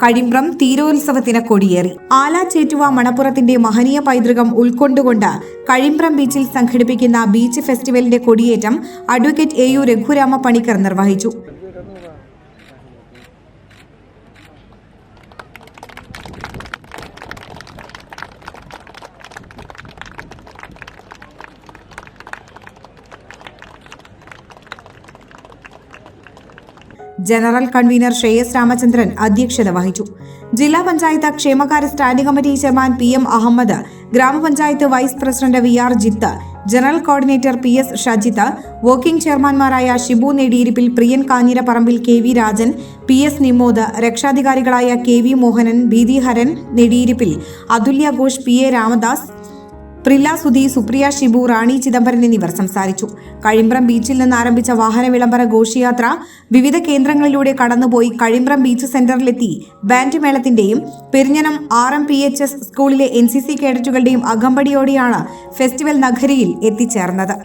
കഴിമ്പ്രം തീരോത്സവത്തിന് കൊടിയേറി. ആല ചേറ്റുവ മണപ്പുറത്തിന്റെ മഹനീയ പൈതൃകം ഉൾക്കൊണ്ടുകൊണ്ട് കഴിമ്പ്രം ബീച്ചിൽ സംഘടിപ്പിക്കുന്ന ബീച്ച് ഫെസ്റ്റിവലിന്റെ കൊടിയേറ്റം അഡ്വക്കേറ്റ് AU രഘുരാമ പണിക്കർ നിർവഹിച്ചു. ജനറൽ കൺവീനർ ശ്രേയസ് രാമചന്ദ്രൻ അധ്യക്ഷത വഹിച്ചു. ജില്ലാ പഞ്ചായത്ത് ക്ഷേമകാര്യ standing committee chairman PM Ahmed, ഗ്രാമപഞ്ചായത്ത് vice president VR Jith, general coordinator PS Shajith, working ചെയർമാൻമാരായ ഷിബു നെടിയിരിപ്പിൽ, പ്രിയൻ കാഞ്ഞിരപ്പറമ്പിൽ, KV രാജൻ, PS നിമോദ്, രക്ഷാധികാരികളായ KV മോഹനൻ, ഭീതി ഹരൻ നെടിയിരിപ്പിൽ, അതുല്യ ഘോഷ്, PA രാമദാസ്, പ്രില്ല സുധി, സുപ്രിയ ഷിബു, റാണി ചിദംബരൻ എന്നിവർ സംസാരിച്ചു. കഴിമ്പ്രം ബീച്ചിൽ നിന്ന് ആരംഭിച്ച വാഹന വിളംബര ഘോഷയാത്ര വിവിധ കേന്ദ്രങ്ങളിലൂടെ കടന്നുപോയി കഴിമ്പ്രം ബീച്ച് സെന്ററിലെത്തി. ബാൻഡ് മേളത്തിന്റെയും പെരിഞ്ഞനം RMPHS സ്കൂളിലെ NCC കേഡറ്റുകളുടെയും അകമ്പടിയോടെയാണ് ഫെസ്റ്റിവൽ നഗരിയിൽ എത്തിച്ചേർന്നത്.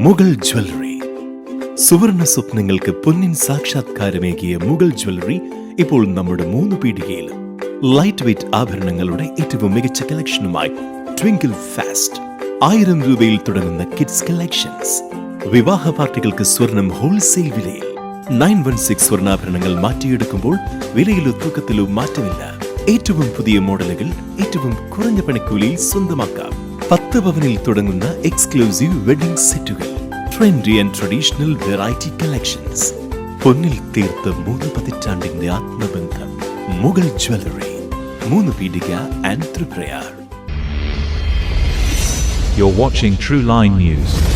മുഗൾ ജ്വല്ലറി. സുവർണ സ്വപ്നങ്ങൾക്ക് പൊന്നിൻ സാക്ഷാത്കാരമേകിയ മുഗൾ ജ്വല്ലറി ഇപ്പോൾ നമ്മുടെ 3 പീടികയിലും. ലൈറ്റ് വെയ്റ്റ് ആഭരണങ്ങളുടെ ഏറ്റവും മികച്ച കളക്ഷനുമായി ട്വിങ്കിൾ ഫാസ്റ്റ്. 1000 രൂപയിൽ തുടങ്ങുന്ന കിഡ്സ് കളക്ഷൻസ്. വിവാഹ പാർട്ടികൾക്ക് സ്വർണം ഹോൾസെയിൽ വിലയിൽ. 916 സ്വർണ്ണാഭരണങ്ങൾ മാറ്റിയെടുക്കുമ്പോൾ വിലയിലോ തൂക്കത്തിലോ മാറ്റമില്ല. ഏറ്റവും പുതിയ മോഡലുകൾ ഏറ്റവും കുറഞ്ഞ പണിക്കൂലിയിൽ സ്വന്തമാക്കാം. 10 പവനിൽ തുടങ്ങുന്ന എക്സ്ക്ലൂസീവ് വെഡിംഗ് സെറ്റുകൾ. Trendy and traditional variety collections. പൊന്നിൽ തീർത്ത 3 പതിറ്റാണ്ടിന്റെ ആത്മബന്ധം. Mughal jewellery, 3 Peedika and Triprayar. You're watching True Line News.